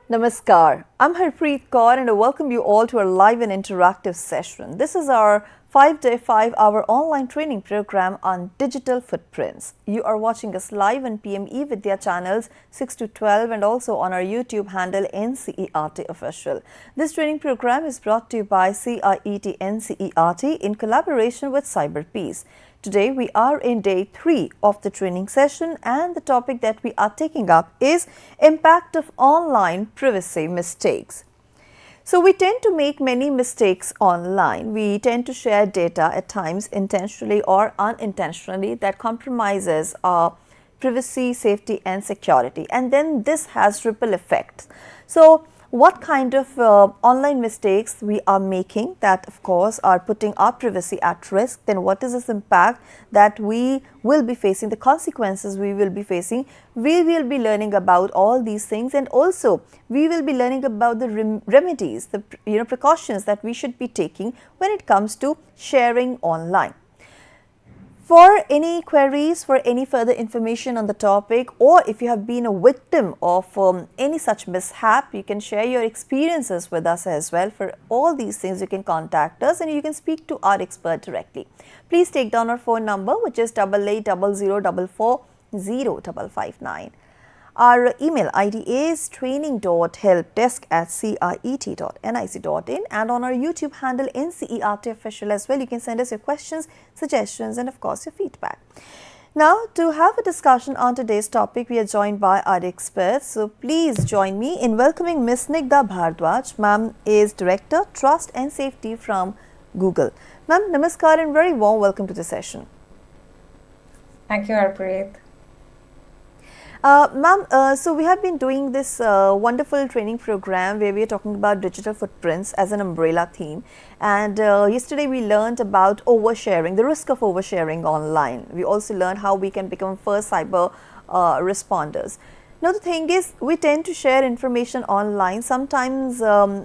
Namaskar, I'm Harpreet Kaur and I welcome you all to our live and interactive session. This is our 5-day, 5-hour online training program on digital footprints. You are watching us live on PM eVidya channels 6 to 12 and also on our YouTube handle NCERT Official. This training program is brought to you by CIET NCERT in collaboration with CyberPeace. Today we are in day 3 of the training session and the topic that we are taking up is impact of online privacy mistakes. So we tend to make many mistakes online. We tend to share data at times intentionally or unintentionally that compromises our privacy, safety and security, and then this has ripple effects. So what kind of online mistakes we are making that of course are putting our privacy at risk, then what is this impact that we will be facing, the consequences we will be facing. We will be learning about all these things and also we will be learning about the remedies, the precautions that we should be taking when it comes to sharing online. For any queries, for any further information on the topic, or if you have been a victim of any such mishap, you can share your experiences with us as well. For all these things, you can contact us and you can speak to our expert directly. Please take down our phone number, which is 8800440559. Our email ID is training.helpdesk@ciet.nic.in and on our YouTube handle NCERT Official as well. You can send us your questions, suggestions and of course your feedback. Now to have a discussion on today's topic, we are joined by our experts. So please join me in welcoming Ms. Snigdha Bhardwaj. Ma'am is Director, Trust and Safety from Google. Ma'am, namaskar and very warm welcome to the session. Thank you, Harpreet. Ma'am, so we have been doing this wonderful training program where we are talking about digital footprints as an umbrella theme, and yesterday we learned about oversharing, the risk of oversharing online. We also learned how we can become first cyber responders. Now the thing is, we tend to share information online, sometimes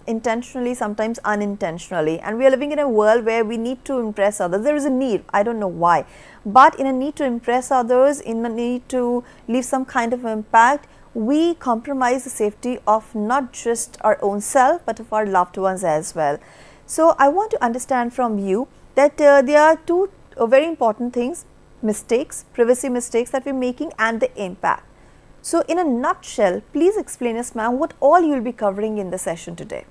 intentionally, sometimes unintentionally, and we are living in a world where we need to impress others. There is a need, I don't know why, but in a need to impress others, in a need to leave some kind of impact, we compromise the safety of not just our own self but of our loved ones as well. So I want to understand from you that there are two very important things: mistakes, privacy mistakes that we're making, and the impact. So in a nutshell, please explain us, ma'am, what all you will be covering in the session today.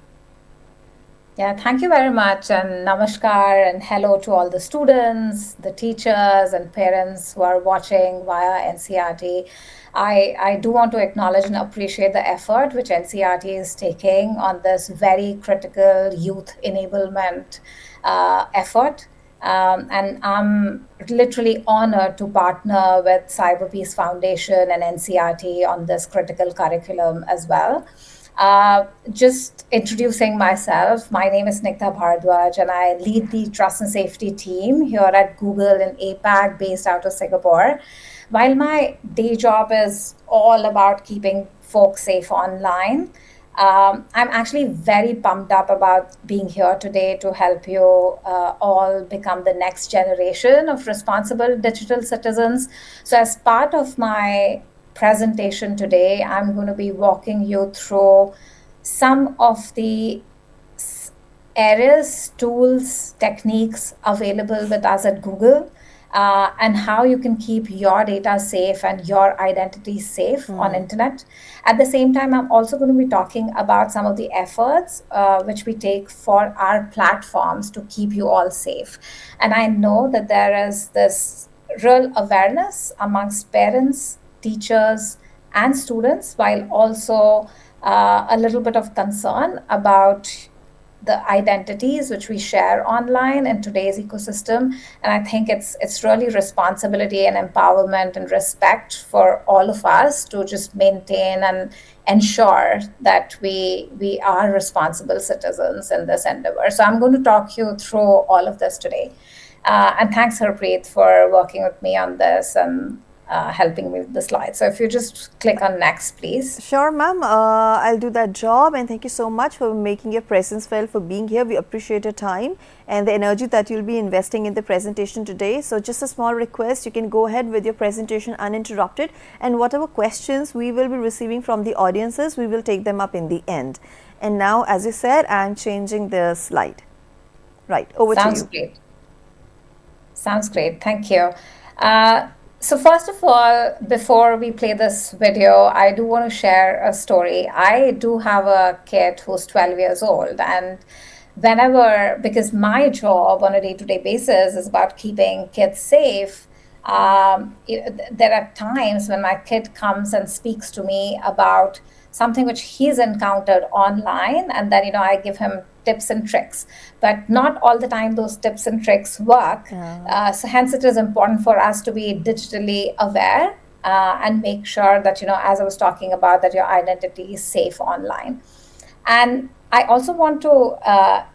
Yeah, thank you very much, and namaskar and hello to all the students, the teachers and parents who are watching via NCERT. I do want to acknowledge and appreciate the effort which NCERT is taking on this very critical youth enablement effort. And I'm literally honored to partner with CyberPeace Foundation and NCERT on this critical curriculum as well. Just introducing myself, my name is Snigdha Bhardwaj and I lead the Trust and Safety team here at Google in APAC based out of Singapore. While my day job is all about keeping folks safe online, I'm actually very pumped up about being here today to help you all become the next generation of responsible digital citizens. So as part of my presentation today, I'm going to be walking you through some of the areas, tools, techniques available with us at Google, and how you can keep your data safe and your identity safe on internet. At the same time, I'm also going to be talking about some of the efforts which we take for our platforms to keep you all safe. And I know that there is this real awareness amongst parents, teachers, and students, while also a little bit of concern about the identities which we share online in today's ecosystem. And I think it's really responsibility and empowerment and respect for all of us to just maintain and ensure that we are responsible citizens in this endeavor. So I'm going to talk you through all of this today. And thanks, Harpreet, for working with me on this. And helping me with the slides. So if you just click on next, please. Sure, ma'am. I'll do that job, and thank you so much for making your presence felt, for being here. We appreciate your time and the energy that you'll be investing in the presentation today. So just a small request, you can go ahead with your presentation uninterrupted, and whatever questions we will be receiving from the audiences, we will take them up in the end. And now, as you said, I'm changing the slide. Right, over to you. Sounds great. Sounds great. Thank you. So first of all, before we play this video, I do want to share a story. I do have a kid who's 12 years old, and whenever, because my job on a day-to-day basis is about keeping kids safe, there are times when my kid comes and speaks to me about something which he's encountered online, and then I give him tips and tricks, but not all the time those tips and tricks work. So hence it is important for us to be digitally aware and make sure that as I was talking about, that your identity is safe online. And I also want to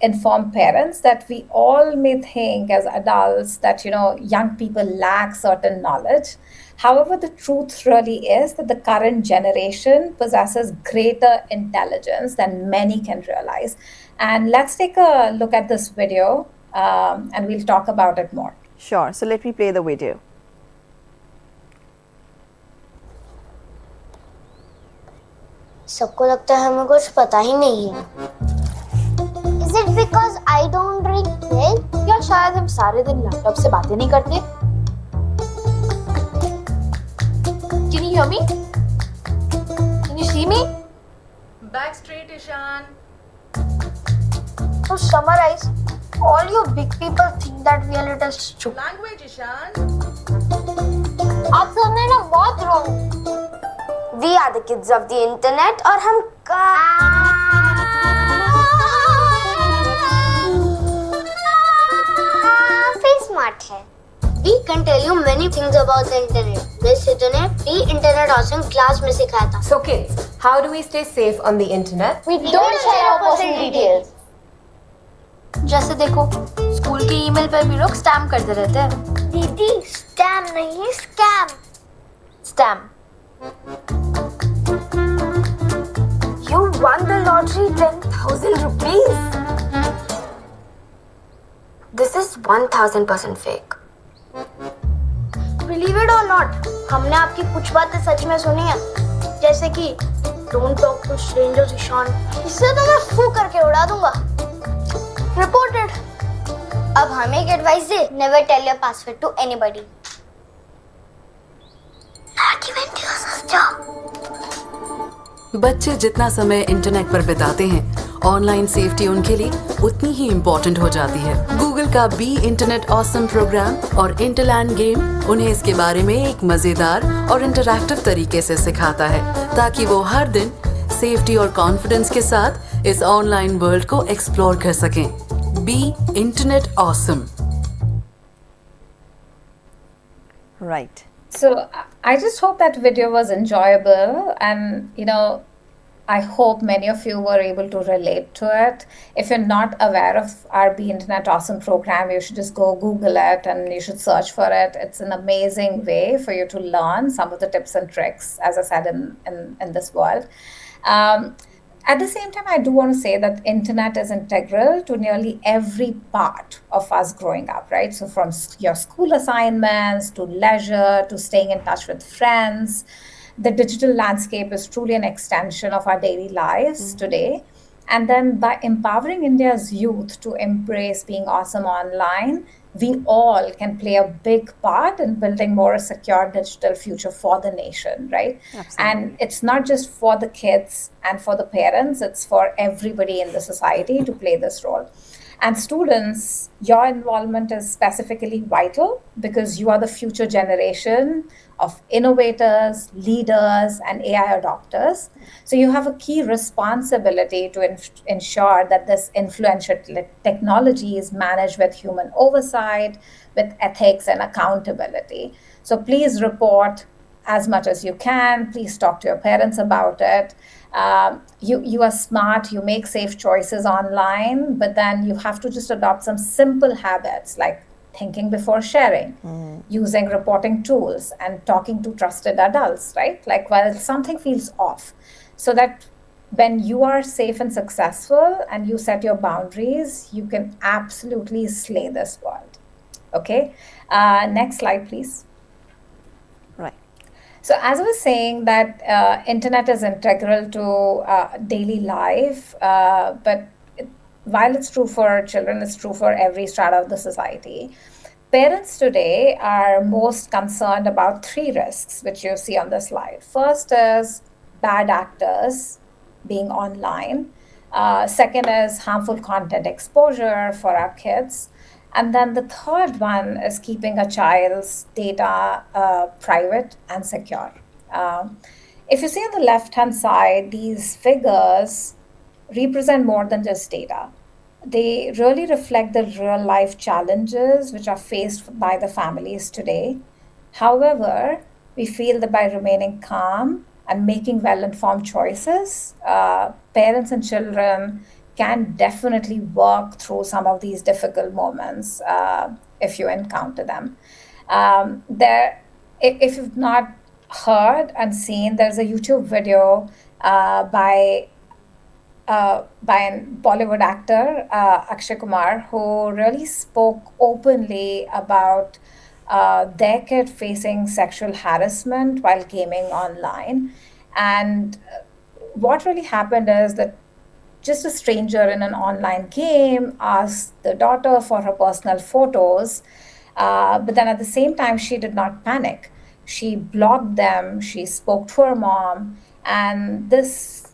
inform parents that we all may think as adults that young people lack certain knowledge. However, the truth really is that the current generation possesses greater intelligence than many can realize. And let's take a look at this video and we'll talk about it more. Sure. So let me play the video. सबको लगता है हमें कुछ पता ही नहीं है। Is it because I don't drink milk? या शायद हम सारे दिन लैपटॉप से बातें नहीं करते? Can you hear me? Can you see me? Back straight, Ishan. To summarize, all you big people think that we are little stupid. Language, Ishan. आप सबने ना बहुत wrong. We are the kids of the internet और हम काफी smart है. We can tell you many things about the internet. Miss Sidhu ने pre-internet awesome class में सिखाया था. So kids, how do we stay safe on the internet? We don't share our personal details. जैसे देखो, school के email पर भी लोग स्टैम्प करते रहते हैं। दीदी, स्टैम नहीं, scam. Stamp. You won the lottery 10,000 rupees. This is 1000% fake. Believe it or not, हमने आपकी कुछ बातें सच में सुनी है, जैसे कि don't talk to strangers, Ishan. इससे तो मैं फू करके उड़ा दूंगा. Reported. अब हमें एक advice they, never tell your password to anybody. Not even to your sister. बच्चे जितना समय इंटरनेट पर बिताते हैं, ऑनलाइन सेफ्टी उनके लिए उतनी ही इम्पोर्टेंट हो जाती है। गूगल का बी इंटरनेट ऑसम प्रोग्राम और इंटरलैंड गेम उन्हें इसके बारे में एक मजेदार और इंटरैक्टिव तरीके से सिखाता है, ताकि वो हर दिन सेफ्टी और कॉन्फिडेंस के साथ इस ऑनलाइन वर्ल्ड को एक्सप्लोर कर सकें। Be internet awesome. Right. So I just hope that video was enjoyable, and I hope many of you were able to relate to it. If you're not aware of our Be Internet Awesome program, you should just go Google it and you should search for it. It's an amazing way for you to learn some of the tips and tricks, as I said, in this world. At the same time, I do want to say that internet is integral to nearly every part of us growing up, right? So from your school assignments to leisure to staying in touch with friends, the digital landscape is truly an extension of our daily lives today. And then by empowering India's youth to embrace being awesome online, we all can play a big part in building more secure digital future for the nation, right? Absolutely. And it's not just for the kids and for the parents, it's for everybody in the society to play this role. And students, your involvement is specifically vital because you are the future generation of innovators, leaders, and AI adopters. So you have a key responsibility to ensure that this influential technology is managed with human oversight, with ethics and accountability. So please report as much as you can. Please talk to your parents about it. You are smart, you make safe choices online, but then you have to just adopt some simple habits like thinking before sharing, using reporting tools, and talking to trusted adults, right? Like, while something feels off, so that when you are safe and successful and you set your boundaries, you can absolutely slay this world. Okay, next slide, please. Right. So as I was saying that internet is integral to daily life, but while it's true for children, it's true for every strata of the society. Parents today are most concerned about 3 risks, which you see on the slide. First is bad actors being online. Second is harmful content exposure for our kids. And then the third one is keeping a child's data private and secure. If you see on the left-hand side, these figures represent more than just data. They really reflect the real-life challenges which are faced by the families today. However, we feel that by remaining calm and making well-informed choices, parents and children can definitely work through some of these difficult moments if you encounter them. If you've not heard and seen, there's a YouTube video by a Bollywood actor, Akshay Kumar, who really spoke openly about their kid facing sexual harassment while gaming online. And what really happened is that just a stranger in an online game asked the daughter for her personal photos, but then at the same time, she did not panic. She blocked them, she spoke to her mom, and this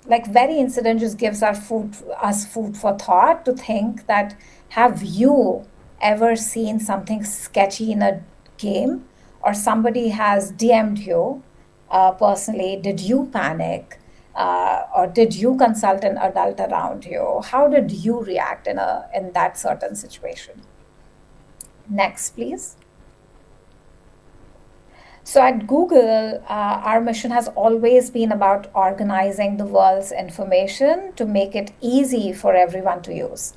very incident just gives us food for thought to think that, have you ever seen something sketchy in a game, or somebody has DM'd you personally? Did you panic? Or did you consult an adult around you? How did you react in that certain situation? Next, please. So at Google, our mission has always been about organizing the world's information to make it easy for everyone to use.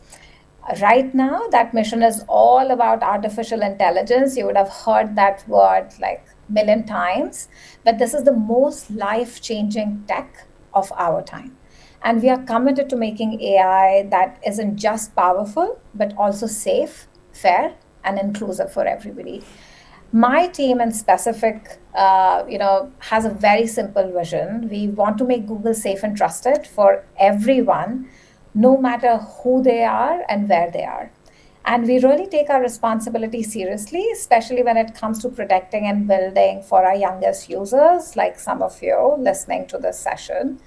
Right now, that mission is all about artificial intelligence. You would have heard that word like a million times, but this is the most life-changing tech of our time. And we are committed to making AI that isn't just powerful, but also safe, fair, and inclusive for everybody. My team in specific, has a very simple vision. We want to make Google safe and trusted for everyone, no matter who they are and where they are. And we really take our responsibility seriously, especially when it comes to protecting and building for our youngest users, like some of you listening to this session.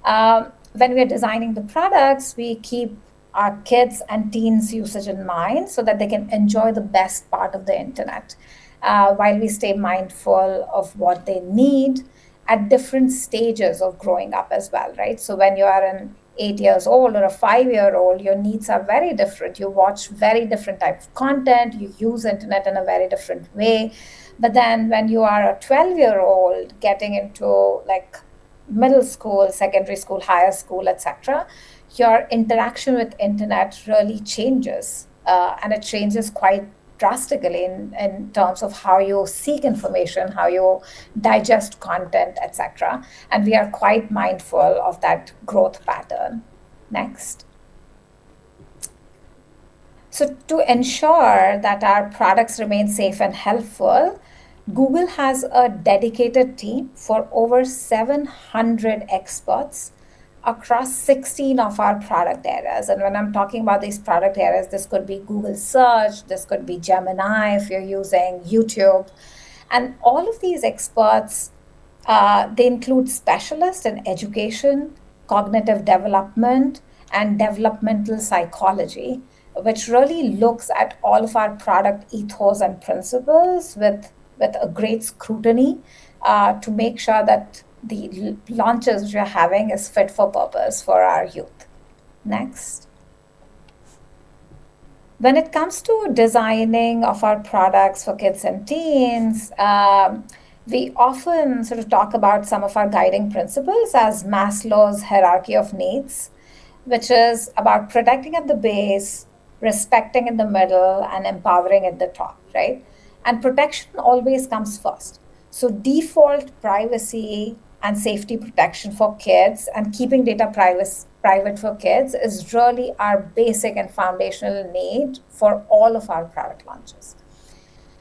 When we're designing the products, we keep our kids and teens' usage in mind so that they can enjoy the best part of the internet, while we stay mindful of what they need at different stages of growing up as well, right? So when you are an 8 years old or a 5-year-old, your needs are very different. You watch very different type of content, you use internet in a very different way. But then when you are a 12-year-old getting into middle school, secondary school, higher school, etc., your interaction with internet really changes, and it changes quite drastically in terms of how you seek information, how you digest content, etc. And we are quite mindful of that growth pattern. Next. So to ensure that our products remain safe and helpful, Google has a dedicated team for over 700 experts across 16 of our product areas. And when I'm talking about these product areas, this could be Google Search, this could be Gemini if you're using YouTube. And all of these experts, they include specialists in education, cognitive development, and developmental psychology, which really looks at all of our product ethos and principles with a great scrutiny to make sure that the launches which we're having is fit for purpose for our youth. Next. When it comes to designing of our products for kids and teens, we often sort of talk about some of our guiding principles as Maslow's hierarchy of needs, which is about protecting at the base, respecting in the middle, and empowering at the top, right? And protection always comes first. So default privacy and safety protection for kids and keeping data private for kids is really our basic and foundational need for all of our product launches.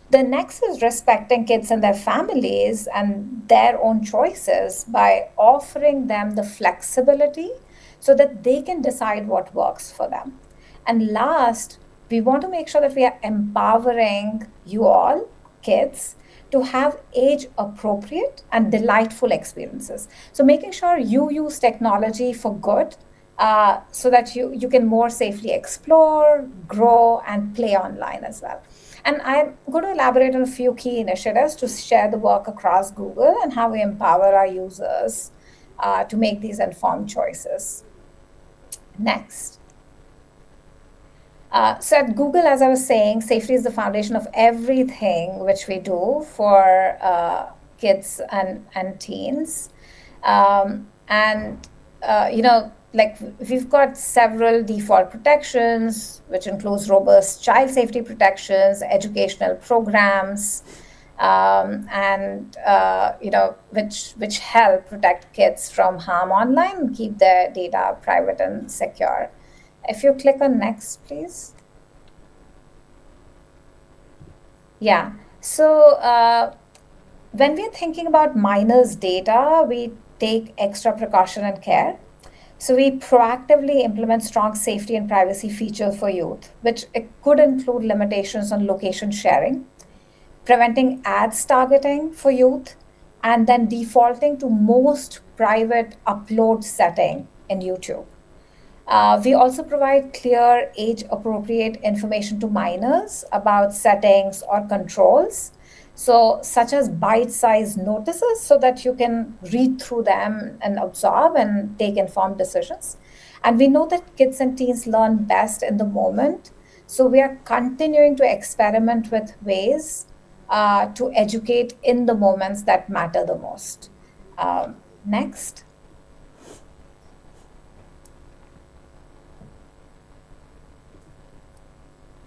The next is respecting kids and their families and their own choices by offering them the flexibility so that they can decide what works for them. And last, we want to make sure that we are empowering you all, kids, to have age appropriate and delightful experiences. So making sure you use technology for good so that you can more safely explore, grow, and play online as well. And I'm going to elaborate on a few key initiatives to share the work across Google and how we empower our users to make these informed choices. Next. So at Google, as I was saying, safety is the foundation of everything which we do for kids and teens. Like we've got several default protections, which includes robust child safety protections, educational programs, which help protect kids from harm online and keep their data private and secure. If you click on next, please. Yeah, so when we're thinking about minors' data, we take extra precaution and care. So we proactively implement strong safety and privacy features for youth, which it could include limitations on location sharing, preventing ads targeting for youth, and then defaulting to most private upload setting in YouTube. We also provide clear age-appropriate information to minors about settings or controls, so such as bite-sized notices so that you can read through them and absorb and take informed decisions. And we know that kids and teens learn best in the moment, so we are continuing to experiment with ways to educate in the moments that matter the most. Next.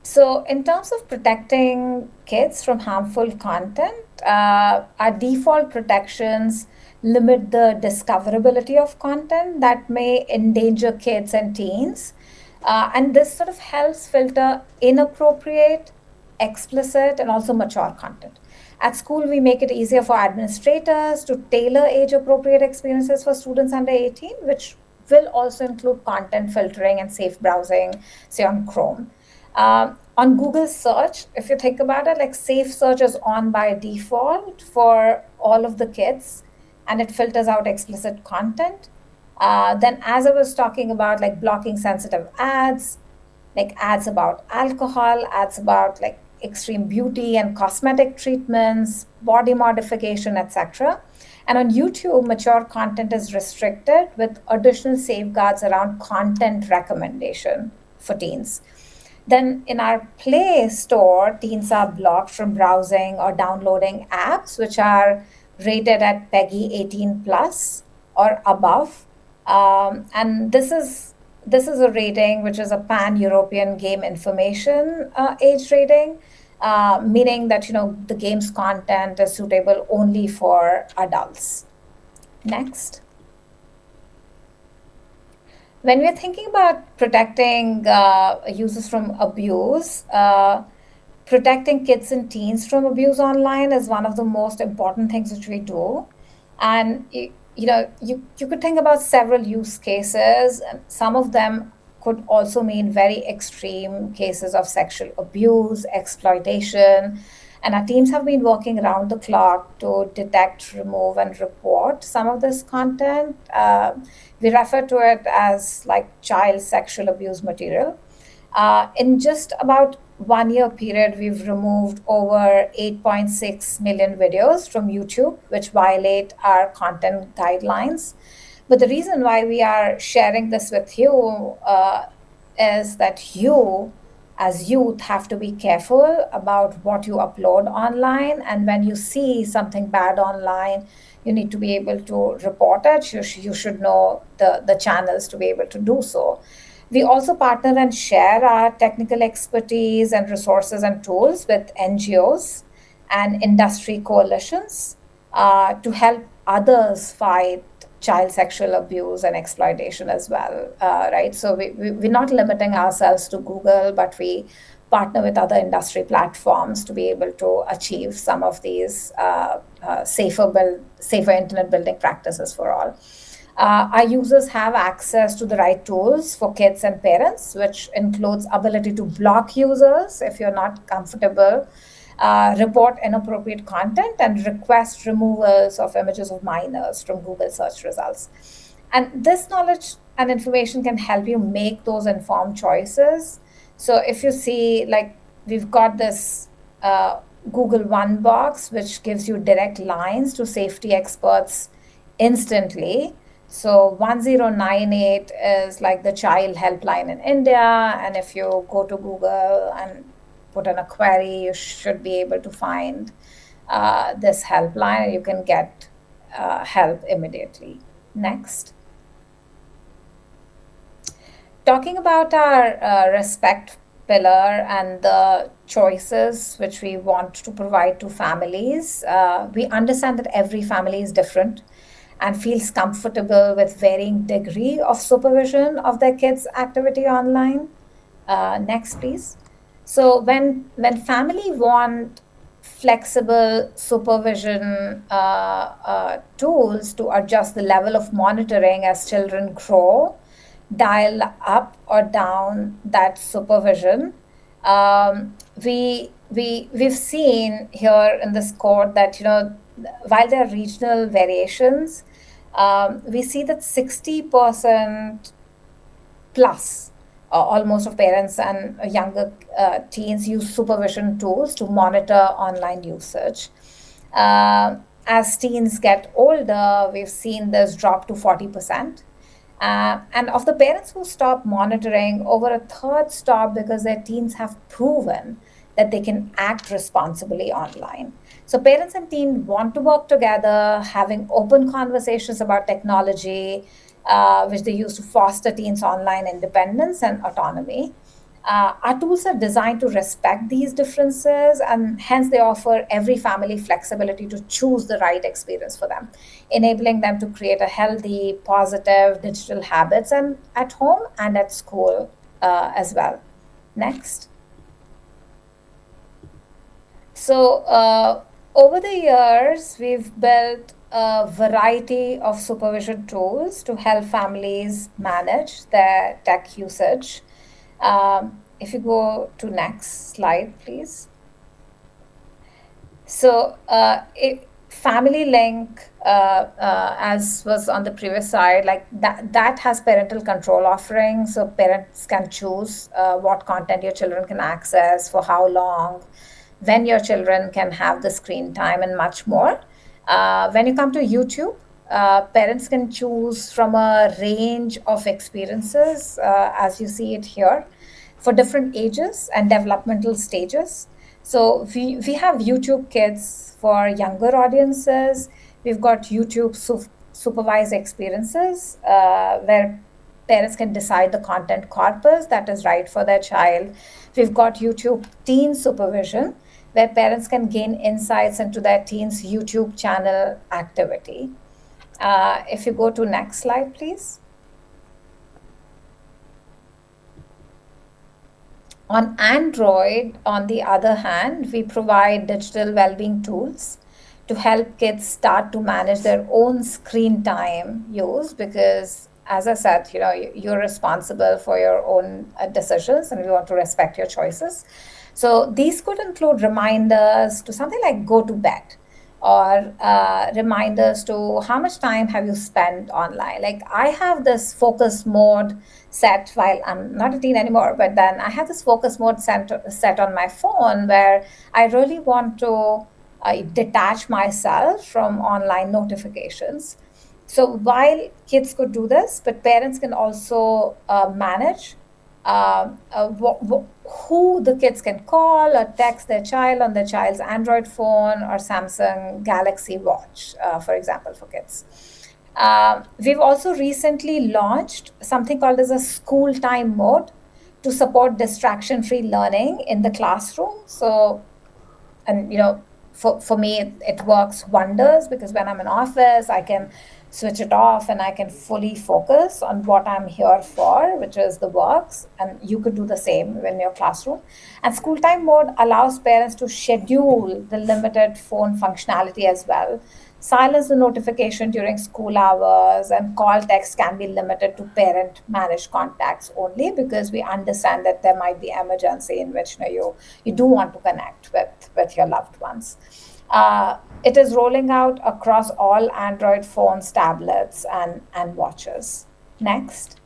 So in terms of protecting kids from harmful content, our default protections limit the discoverability of content that may endanger kids and teens. And this sort of helps filter inappropriate, explicit, and also mature content. At school, we make it easier for administrators to tailor age-appropriate experiences for students under 18, which will also include content filtering and safe browsing, say on Chrome. On Google search, if you think about it, like safe search is on by default for all of the kids, and it filters out explicit content. Then as I was talking about, like blocking sensitive ads, like ads about alcohol, ads about like extreme beauty and cosmetic treatments, body modification, etc. And on YouTube, mature content is restricted with additional safeguards around content recommendation for teens. Then in our Play Store, teens are blocked from browsing or downloading apps which are rated at PEGI 18 plus or above. And this is a rating which is a pan-European game information age rating, meaning that the game's content is suitable only for adults. Next. When we're thinking about protecting users from abuse, protecting kids and teens from abuse online is one of the most important things which we do. And you could think about several use cases, and some of them could also mean very extreme cases of sexual abuse, exploitation. And our teams have been working around the clock to detect, remove, and report some of this content. We refer to it as like child sexual abuse material. In just about 1 year period, we've removed over 8.6 million videos from YouTube, which violate our content guidelines. But the reason why we are sharing this with you is that you, as youth, have to be careful about what you upload online. And when you see something bad online, you need to be able to report it. You should know the channels to be able to do so. We also partner and share our technical expertise and resources and tools with NGOs and industry coalitions to help others fight child sexual abuse and exploitation as well, right? So we're not limiting ourselves to Google, but we partner with other industry platforms to be able to achieve some of these safer internet building practices for all. Our users have access to the right tools for kids and parents, which includes ability to block users if you're not comfortable, report inappropriate content, and request removals of images of minors from Google search results. And this knowledge and information can help you make those informed choices. So if you see, like, we've got this Google One box, which gives you direct lines to safety experts instantly. So 1098 is like the child helpline in India. And if you go to Google and put in a query, you should be able to find this helpline, and you can get help immediately. Next. Talking about our respect pillar and the choices which we want to provide to families, we understand that every family is different and feels comfortable with varying degree of supervision of their kids' activity online. Next, please. So when family want flexible supervision tools to adjust the level of monitoring as children grow, dial up or down that supervision, we've seen here in this code that, you know, while there are regional variations, we see that 60% plus almost of parents and younger teens use supervision tools to monitor online usage. As teens get older, we've seen this drop to 40%. And of the parents who stop monitoring, over a third stop because their teens have proven that they can act responsibly online. So parents and teens want to work together, having open conversations about technology, which they use to foster teens' online independence and autonomy. Our tools are designed to respect these differences, and hence they offer every family flexibility to choose the right experience for them, enabling them to create a healthy, positive digital habits and at home and at school as well. Next. So over the years, we've built a variety of supervision tools to help families manage their tech usage. If you go to next slide, please. So Family Link, as was on the previous slide, like that has parental control offering. So parents can choose what content your children can access, for how long, when your children can have the screen time, and much more. When you come to YouTube, parents can choose from a range of experiences, as you see it here, for different ages and developmental stages. So we have YouTube Kids for younger audiences. We've got YouTube supervised experiences, where parents can decide the content corpus that is right for their child. We've got YouTube Teen Supervision, where parents can gain insights into their teen's YouTube channel activity. If you go to next slide, please. On Android, on the other hand, we provide digital well-being tools to help kids start to manage their own screen time use, because, as I said, you know, you're responsible for your own decisions, and we want to respect your choices. So these could include reminders to something like go to bed, or reminders to how much time have you spent online. Like, I have this focus mode set while I'm not a teen anymore, but then I have this focus mode set on my phone, where I really want to detach myself from online notifications. So while kids could do this, but parents can also manage who the kids can call or text their child on their child's Android phone or Samsung Galaxy Watch, for example, for kids. We've also recently launched something called as a school time mode to support distraction-free learning in the classroom. So, and for me, it works wonders, because when I'm in office, I can switch it off and I can fully focus on what I'm here for, which is the works. And you could do the same in your classroom. And school time mode allows parents to schedule the limited phone functionality as well. Silence the notification during school hours, and call text can be limited to parent managed contacts only, because we understand that there might be emergency in which you do want to connect with your loved ones. It is rolling out across all Android phones, tablets, and watches. Next.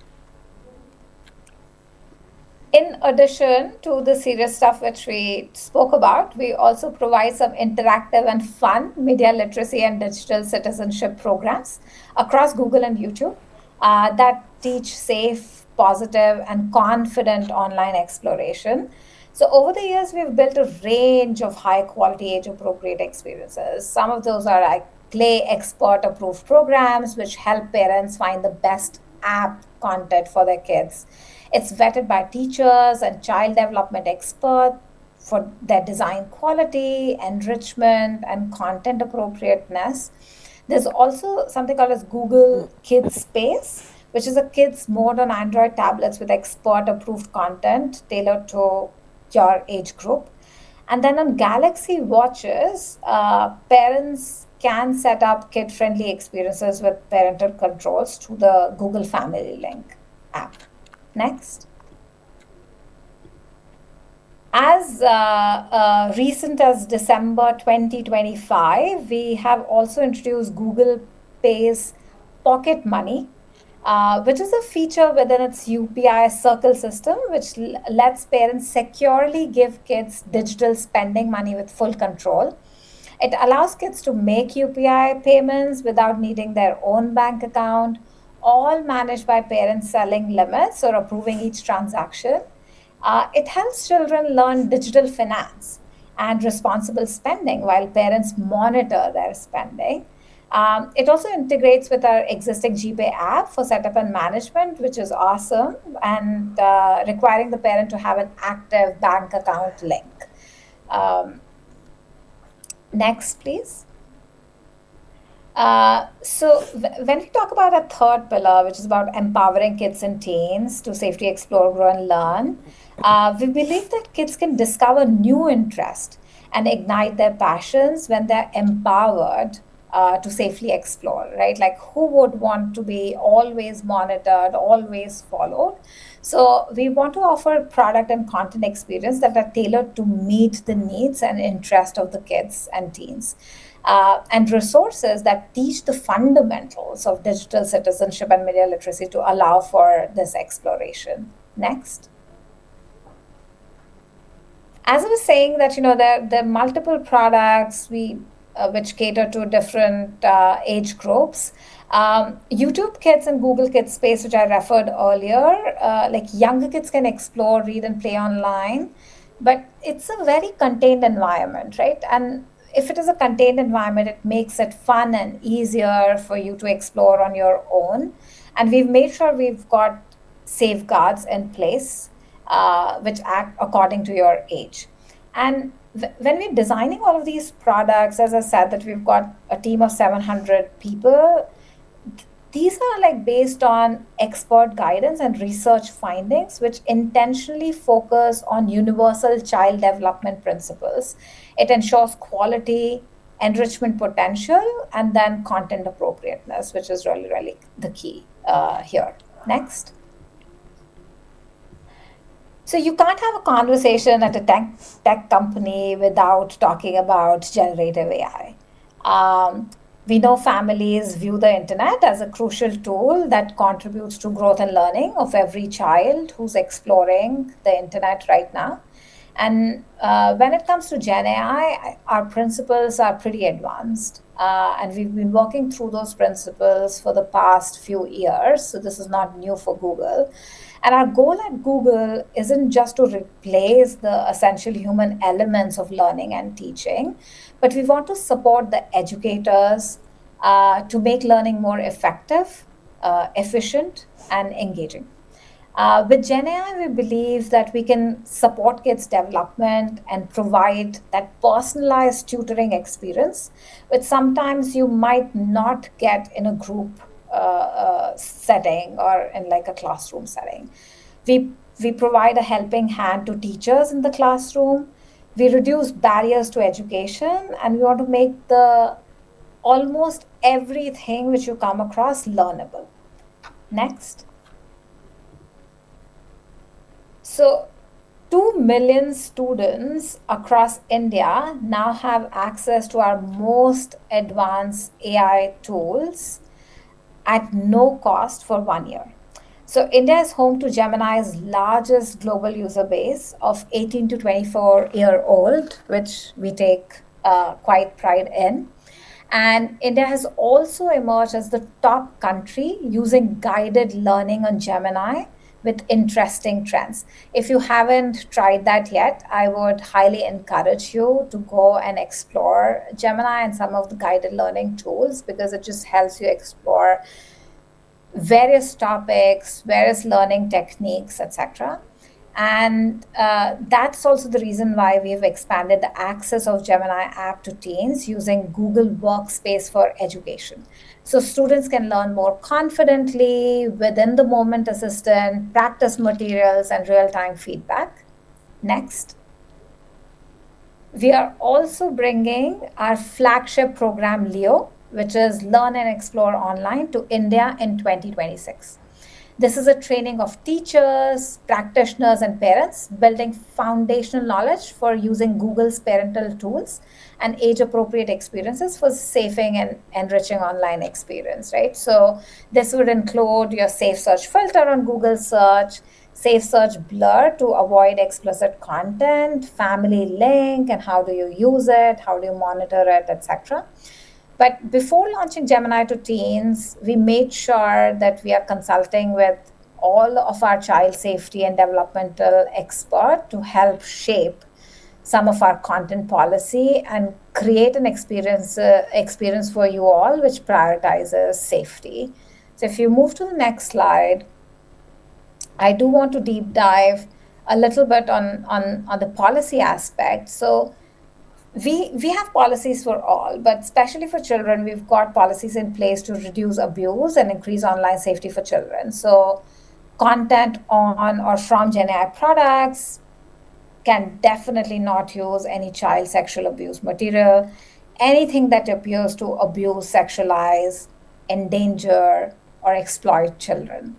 In addition to the serious stuff which we spoke about, we also provide some interactive and fun media literacy and digital citizenship programs across Google and YouTube that teach safe, positive, and confident online exploration. So over the years, we've built a range of high-quality, age-appropriate experiences. Some of those are like Play Expert-approved programs, which help parents find the best app content for their kids. It's vetted by teachers and child development experts for their design quality, enrichment, and content appropriateness. There's also something called as Google Kids Space, which is a kids mode on Android tablets with expert-approved content tailored to your age group. And then on Galaxy watches, parents can set up kid-friendly experiences with parental controls through the Google Family Link app. Next. As recent as December 2025, we have also introduced Google Pay's Pocket Money, which is a feature within its UPI Circle system, which lets parents securely give kids digital spending money with full control. It allows kids to make UPI payments without needing their own bank account, all managed by parents selling limits or approving each transaction. It helps children learn digital finance and responsible spending while parents monitor their spending. It also integrates with our existing GPay app for setup and management, which is awesome, and requiring the parent to have an active bank account link. Next, please. So when we talk about a third pillar, which is about empowering kids and teens to safely explore, grow, and learn, we believe that kids can discover new interests and ignite their passions when they're empowered to safely explore, right? Like, who would want to be always monitored, always followed? So we want to offer product and content experience that are tailored to meet the needs and interest of the kids and teens. And resources that teach the fundamentals of digital citizenship and media literacy to allow for this exploration. Next. As I was saying that, there are multiple products which cater to different age groups. YouTube Kids and Google Kids Space, which I referred earlier, like younger kids can explore, read, and play online, but it's a very contained environment, right? And if it is a contained environment, it makes it fun and easier for you to explore on your own. And we've made sure we've got safeguards in place which act according to your age. And when we're designing all of these products, as I said, that we've got a team of 700 people, these are like based on expert guidance and research findings, which intentionally focus on universal child development principles. It ensures quality, enrichment potential, and then content appropriateness, which is really, really the key here. Next. So you can't have a conversation at a tech company without talking about generative AI. We know families view the internet as a crucial tool that contributes to growth and learning of every child who's exploring the internet right now. And when it comes to Gen AI, our principles are pretty advanced. And we've been working through those principles for the past few years. So this is not new for Google. And our goal at Google isn't just to replace the essential human elements of learning and teaching, but we want to support the educators, to make learning more effective, efficient, and engaging. With GenAI, we believe that we can support kids' development and provide that personalized tutoring experience, which sometimes you might not get in a group setting or in like a classroom setting. We provide a helping hand to teachers in the classroom. We reduce barriers to education, and we want to make the almost everything which you come across learnable. Next. So 2 million students across India now have access to our most advanced AI tools at no cost for 1 year. So India is home to Gemini's largest global user base of 18 to 24-year-old, which we take quite pride in. And India has also emerged as the top country using guided learning on Gemini with interesting trends. If you haven't tried that yet, I would highly encourage you to go and explore Gemini and some of the guided learning tools, because it just helps you explore various topics, various learning techniques, etc. And that's also the reason why we've expanded the access of Gemini app to teens using Google Workspace for Education. So students can learn more confidently, within the moment assistant, practice materials, and real-time feedback. Next. We are also bringing our flagship program, Leo, which is Learn and Explore Online, to India in 2026. This is a training of teachers, practitioners, and parents, building foundational knowledge for using Google's parental tools and age-appropriate experiences for safing and enriching online experience, right? So this would include your safe search filter on Google search, safe search blur to avoid explicit content, family link, and how do you use it, how do you monitor it, etc. But before launching Gemini to teens, we made sure that we are consulting with all of our child safety and developmental experts to help shape some of our content policy and create an experience for you all which prioritizes safety. So if you move to the next slide, I do want to deep dive a little bit on the policy aspect. So we have policies for all, but especially for children, we've got policies in place to reduce abuse and increase online safety for children. So content on or from GenAI products can definitely not use any child sexual abuse material, anything that appears to abuse, sexualize, endanger, or exploit children.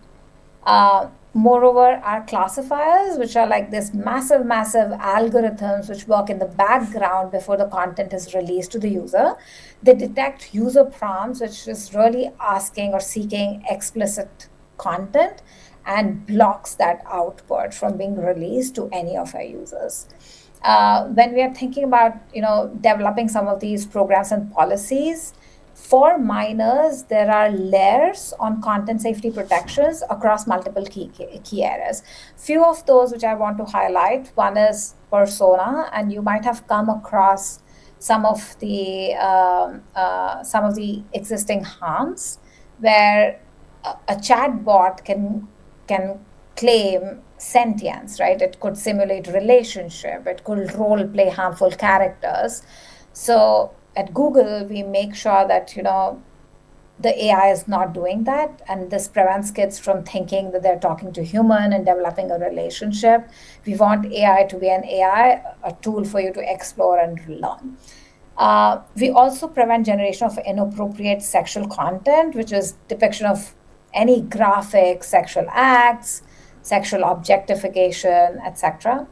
Moreover, our classifiers, which are like this massive algorithms which work in the background before the content is released to the user, they detect user prompts, which is really asking or seeking explicit content, and blocks that output from being released to any of our users. When we are thinking about, developing some of these programs and policies, for minors, there are layers on content safety protections across multiple key areas. Few of those which I want to highlight. One is persona, and you might have come across some of the existing harms where a chatbot can claim sentience, right? It could simulate relationship. It could role play harmful characters. So at Google, we make sure that, the AI is not doing that. And this prevents kids from thinking that they're talking to human and developing a relationship. We want AI to be an AI, a tool for you to explore and learn. We also prevent generation of inappropriate sexual content, which is depiction of any graphic sexual acts, sexual objectification, etc.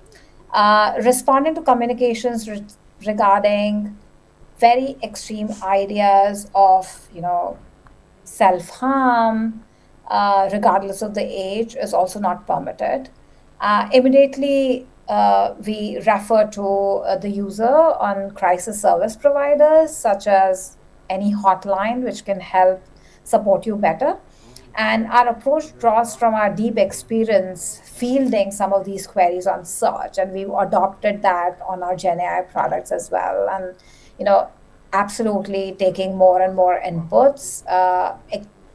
Responding to communications regarding very extreme ideas of, self-harm, regardless of the age, is also not permitted. Immediately, we refer to the user on crisis service providers, such as any hotline, which can help support you better. And our approach draws from our deep experience fielding some of these queries on search, and we've adopted that on our GenAI products as well. And absolutely taking more and more inputs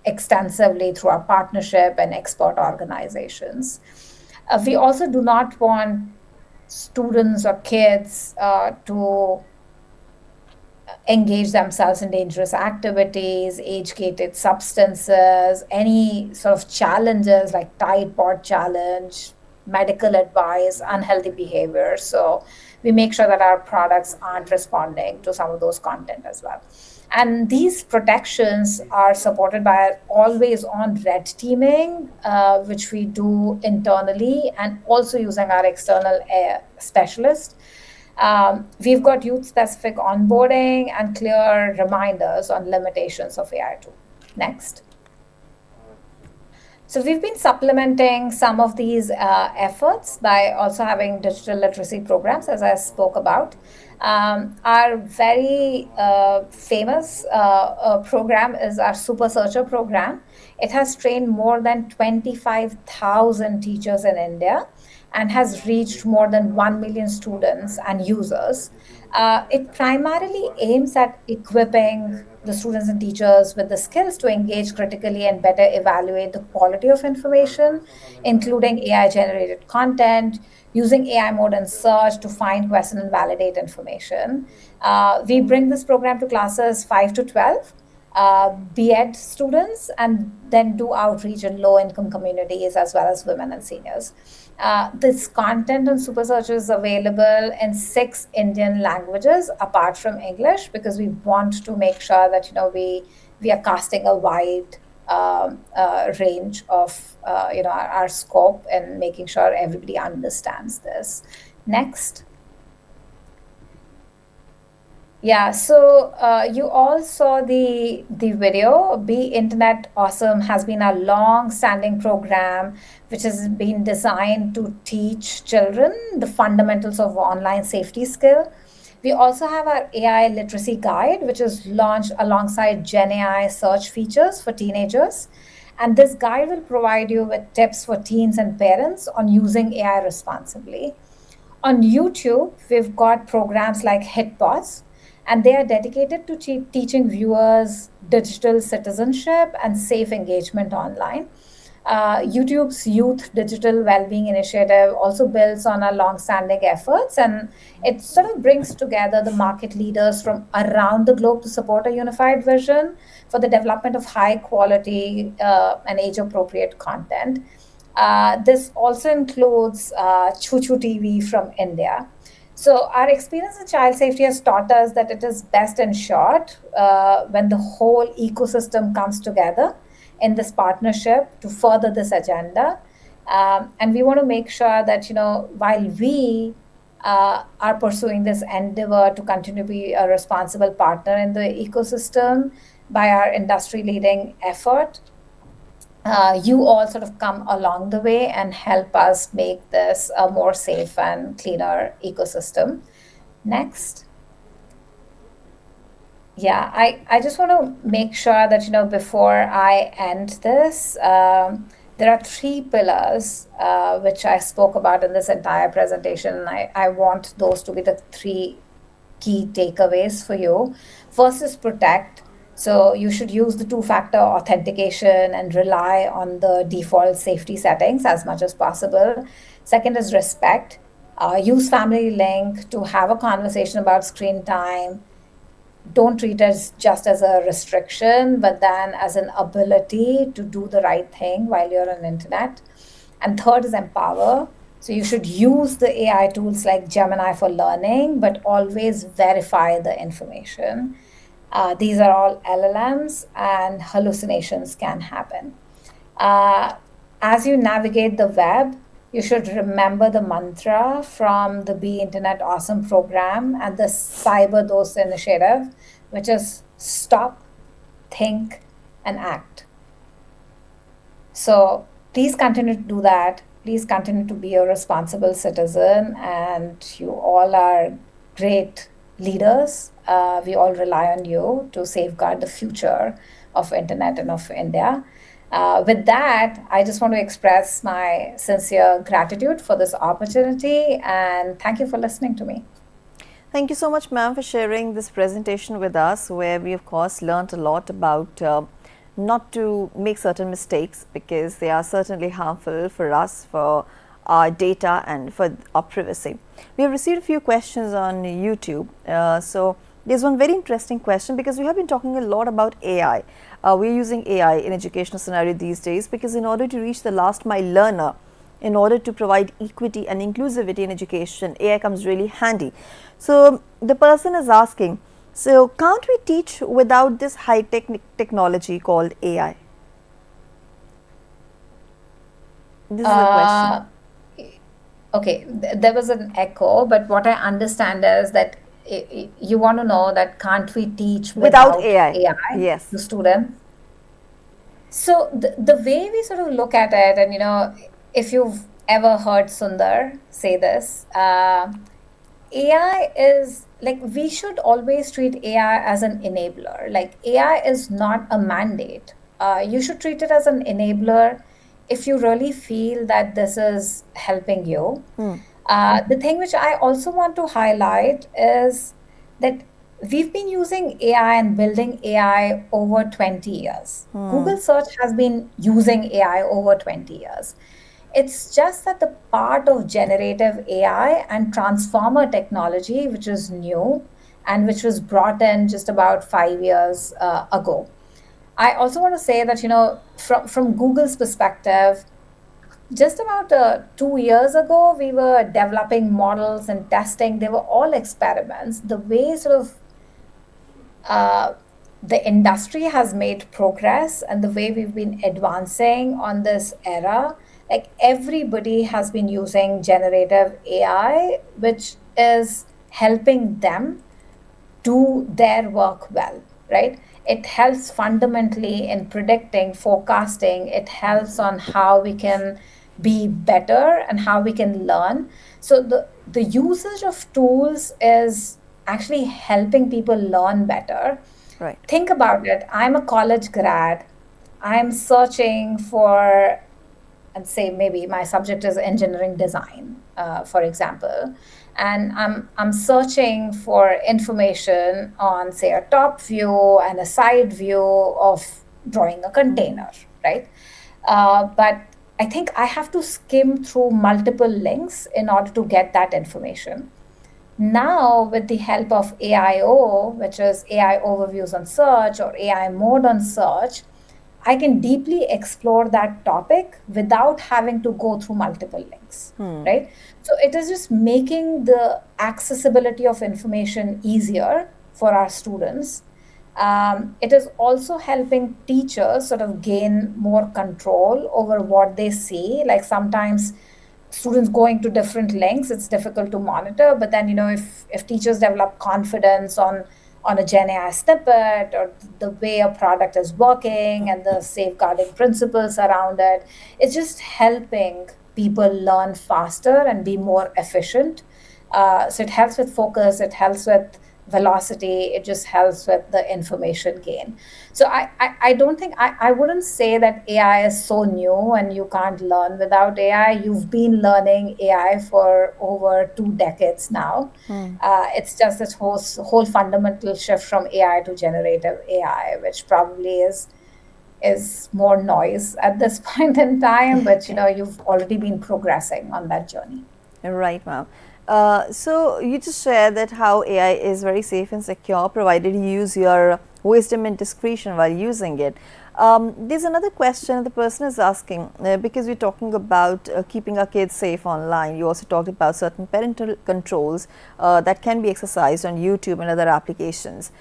extensively through our partnership and expert organizations. We also do not want students or kids to engage themselves in dangerous activities, age-gated substances, any sort of challenges like Tide Pod challenge, medical advice, unhealthy behavior. So we make sure that our products aren't responding to some of those content as well. And these protections are supported by always-on red teaming, which we do internally and also using our external specialists. We've got youth-specific onboarding and clear reminders on limitations of AI too. Next. So we've been supplementing some of these efforts by also having digital literacy programs, as I spoke about. Our very famous program is our Super Searcher program. It has trained more than 25,000 teachers in India and has reached more than 1 million students and users. It primarily aims at equipping the students and teachers with the skills to engage critically and better evaluate the quality of information, including AI-generated content, using AI mode and search to find, question, and validate information. We bring this program to classes 5 to 12, B.Ed students, and then do outreach in low-income communities as well as women and seniors. This content on Super Search is available in 6 Indian languages apart from English, because we want to make sure that we are casting a wide range of our scope and making sure everybody understands this. Next. Yeah, so you all saw the video. Be Internet Awesome has been a long-standing program which has been designed to teach children the fundamentals of online safety skill. We also have our AI literacy guide, which is launched alongside Gen AI search features for teenagers. And this guide will provide you with tips for teens and parents on using AI responsibly. On YouTube, we've got programs like HitPods, and they are dedicated to teaching viewers digital citizenship and safe engagement online. YouTube's Youth Digital Wellbeing Initiative also builds on our long-standing efforts, and it sort of brings together the market leaders from around the globe to support a unified vision for the development of high-quality and age-appropriate content. This also includes Choo Choo TV from India. So our experience in child safety has taught us that it is best ensured when the whole ecosystem comes together in this partnership to further this agenda. And we want to make sure that, while we are pursuing this endeavor to continue to be a responsible partner in the ecosystem by our industry-leading effort, you all sort of come along the way and help us make this a more safe and cleaner ecosystem. Next. Yeah, I just want to make sure that, before I end this, there are 3 pillars which I spoke about in this entire presentation. And I want those to be the 3 key takeaways for you. First is protect. So you should use the 2-factor authentication and rely on the default safety settings as much as possible. Second is respect. Use Family Link to have a conversation about screen time. Don't treat it just as a restriction, but then as an ability to do the right thing while you're on the internet. And third is empower. So you should use the AI tools like Gemini for learning, but always verify the information. These are all LLMs, and hallucinations can happen. As you navigate the web, you should remember the mantra from the Be Internet Awesome program and the CyberPeace initiative, which is stop, think, and act. So please continue to do that. Please continue to be a responsible citizen, and you all are great leaders. We all rely on you to safeguard the future of internet and of India. With that, I just want to express my sincere gratitude for this opportunity, and thank you for listening to me. Thank you so much, ma'am, for sharing this presentation with us, where we, of course, learnt a lot about not to make certain mistakes, because they are certainly harmful for us, for our data and for our privacy. We have received a few questions on YouTube. So there's one very interesting question, because we have been talking a lot about AI. We're using AI in educational scenario these days, because in order to reach the last mile learner, in order to provide equity and inclusivity in education, AI comes really handy. So the person is asking, so can't we teach without this high-tech technology called AI? This is the question. Okay, there was an echo, but what I understand is that you want to know that can't we teach without AI Yes. to students? So the way we sort of look at it, and if you've ever heard Sundar say this, AI is like, we should always treat AI as an enabler. Like, AI is not a mandate. You should treat it as an enabler if you really feel that this is helping you. The thing which I also want to highlight is that we've been using AI and building AI over 20 years. Google search has been using AI over 20 years. It's just that the part of generative AI and transformer technology, which is new and which was brought in just about 5 years ago. I also want to say that, from Google's perspective, just about 2 years ago, we were developing models and testing. They were all experiments. The way sort of the industry has made progress and the way we've been advancing on this era, like, everybody has been using generative AI, which is helping them do their work well, right? It helps fundamentally in predicting, forecasting. It helps on how we can be better and how we can learn. So the usage of tools is actually helping people learn better. Right. Think about it. I'm a college grad. I'm searching for, and say maybe my subject is engineering design, for example, and I'm searching for information on, say, a top view and a side view of drawing a container, right? But I think I have to skim through multiple links in order to get that information. Now, with the help of AIO, which is AI overviews on search or AI mode on search, I can deeply explore that topic without having to go through multiple links, right? So it is just making the accessibility of information easier for our students. It is also helping teachers sort of gain more control over what they see. Like, sometimes students going to different links, it's difficult to monitor. But then, if teachers develop confidence on a Gen AI snippet or the way a product is working and the safeguarding principles around it, it's just helping people learn faster and be more efficient. So it helps with focus, it helps with velocity, it just helps with the information gain. So I don't think, I wouldn't say that AI is so new and you can't learn without AI. You've been learning AI for over 2 decades now. It's just this whole fundamental shift from AI to generative AI, which probably is more noise at this point in time, but you've already been progressing on that journey. Right, ma'am. So you just shared that how AI is very safe and secure, provided you use your wisdom and discretion while using it. There's another question the person is asking, because we're talking about keeping our kids safe online. You also talked about certain parental controls that can be exercised on YouTube and other applications.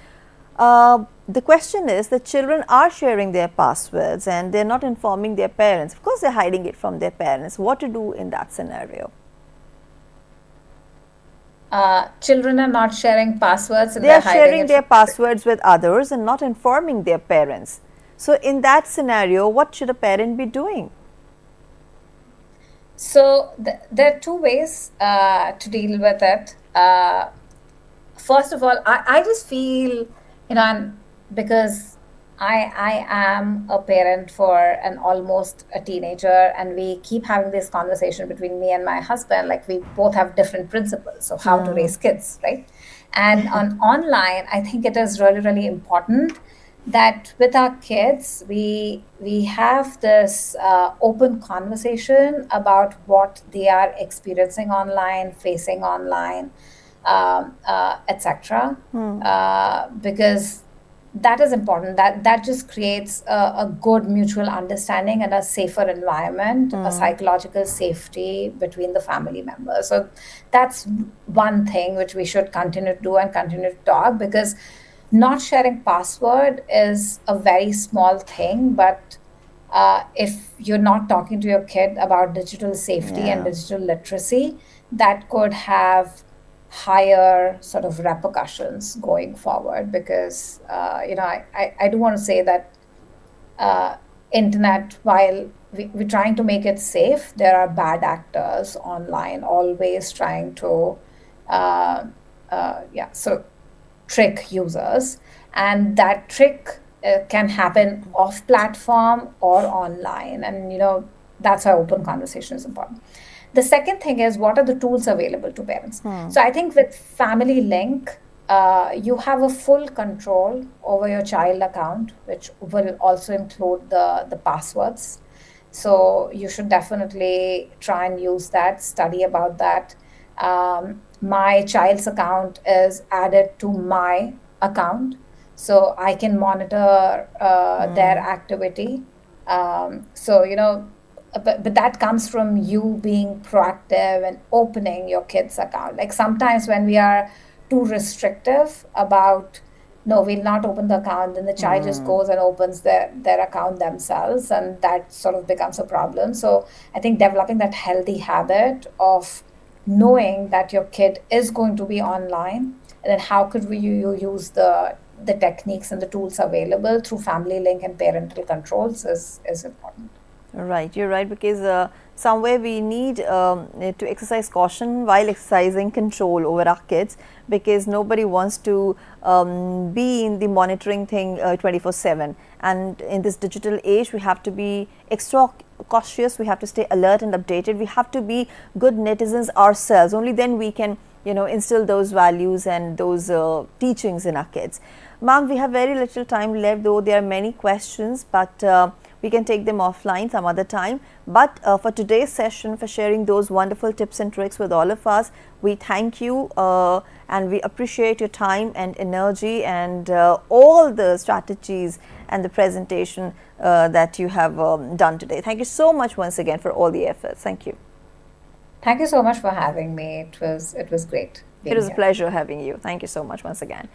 The question is that children are sharing their passwords and they're not informing their parents. Of course, they're hiding it from their parents. What to do in that scenario? Children are not sharing passwords and they are sharing their passwords with others and not informing their parents. So in that scenario, what should a parent be doing? So there are 2 ways to deal with it. First of all, I just feel, because I am a parent for an almost a teenager, and we keep having this conversation between me and my husband. Like, we both have different principles of how to raise kids, right? And on online, I think it is really, really important that with our kids, we have this open conversation about what they are experiencing online, facing online, etc. Because that is important. That just creates a good mutual understanding and a safer environment, a psychological safety between the family members. So that's one thing which we should continue to do and continue to talk, because not sharing password is a very small thing, but if you're not talking to your kid about digital safety and digital literacy, that could have higher sort of repercussions going forward. Because I do want to say that internet, while we're trying to make it safe, there are bad actors online always trying to trick users, and that trick can happen off platform or online, and that's why open conversation is important. The second thing is, what are the tools available to parents? So I think with Family Link, you have a full control over your child account, which will also include the passwords. So you should definitely try and use that, study about that. My child's account is added to my account, so I can monitor their activity. But that comes from you being proactive and opening your kid's account. Like sometimes when we are too restrictive about, no, we'll not open the account, then the child just goes and opens their account themselves, and that sort of becomes a problem. So I think developing that healthy habit of knowing that your kid is going to be online, and then how could you use the techniques and the tools available through Family Link and parental controls is important. Right, you're right, because somewhere we need to exercise caution while exercising control over our kids, because nobody wants to be in the monitoring thing 24/7. And in this digital age, we have to be extra cautious, we have to stay alert and updated, we have to be good netizens ourselves. Only then we can instill those values and those teachings in our kids. Ma'am, we have very little time left, though there are many questions, but we can take them offline some other time. But for today's session, for sharing those wonderful tips and tricks with all of us, we thank you and we appreciate your time and energy and all the strategies and the presentation that you have done today. Thank you so much once again for all the efforts. Thank you. Thank you so much for having me. It was great. It was a pleasure having you. Thank you so much once again.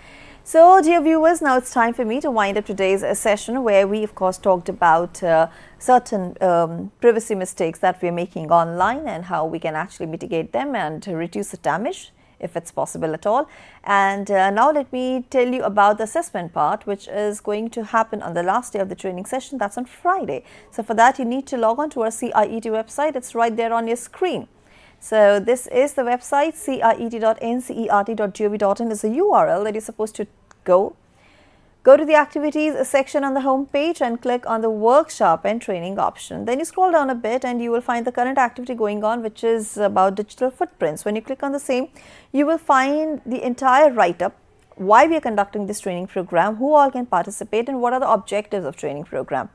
So, dear viewers, now it's time for me to wind up today's session, where we, of course, talked about certain privacy mistakes that we're making online and how we can actually mitigate them and reduce the damage, if it's possible at all. And now let me tell you about the assessment part, which is going to happen on the last day of the training session. That's on Friday. So, for that, you need to log on to our CIET website. It's right there on your screen. So this is the website, ciet.ncert.gov.in is the URL that you're supposed to go. Go to the activities section on the home page and click on the workshop and training option. Then you scroll down a bit and you will find the current activity going on, which is about digital footprints. When you click on the same, you will find the entire write-up, why we are conducting this training program, who all can participate, and what are the objectives of training program.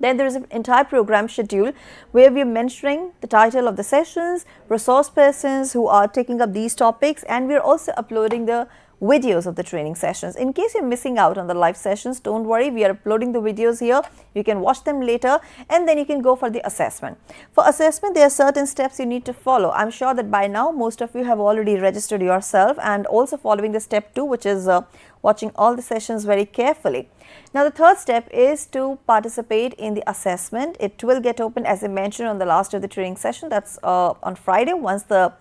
Then there is an entire program schedule where we are mentioning the title of the sessions, resource persons who are taking up these topics, and we are also uploading the videos of the training sessions. In case you're missing out on the live sessions, don't worry, we are uploading the videos here. You can watch them later and then you can go for the assessment. For assessment, there are certain steps you need to follow. I'm sure that by now most of you have already registered yourself and also following the step 2, which is watching all the sessions very carefully. Now, the third step is to participate in the assessment. It will get open, as I mentioned, on the last day of the training session. That's on Friday. Once the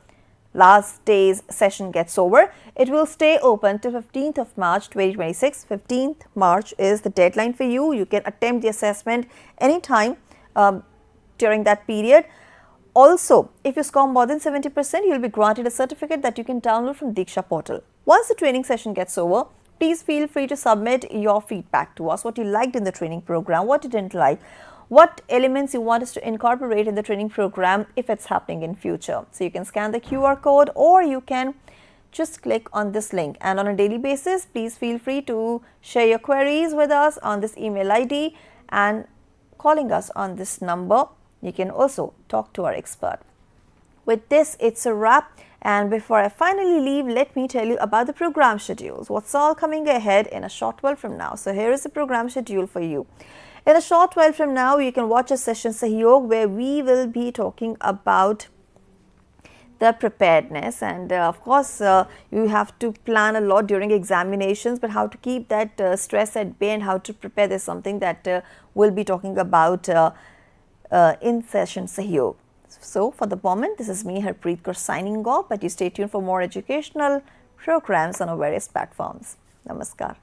last day's session gets over, it will stay open till 15th of March 2026. 15th March is the deadline for you. You can attempt the assessment anytime during that period. Also, if you score more than 70%, you will be granted a certificate that you can download from DIKSHA portal. Once the training session gets over, please feel free to submit your feedback to us, what you liked in the training program, what you didn't like, what elements you want us to incorporate in the training program if it's happening in future. So you can scan the QR code or you can just click on this link. And on a daily basis, please feel free to share your queries with us on this email ID and calling us on this number. You can also talk to our expert. With this, it's a wrap. And before I finally leave, let me tell you about the program schedules. What's all coming ahead in a short while from now. So here is the program schedule for you. In a short while from now, you can watch a session Sahyog where we will be talking about the preparedness, and of course you have to plan a lot during examinations, but how to keep that stress at bay and how to prepare, there's something that we'll be talking about in session Sahyog. So for the moment, this is me, Harpreet Kaur, signing off, but you stay tuned for more educational programs on our various platforms. Namaskar.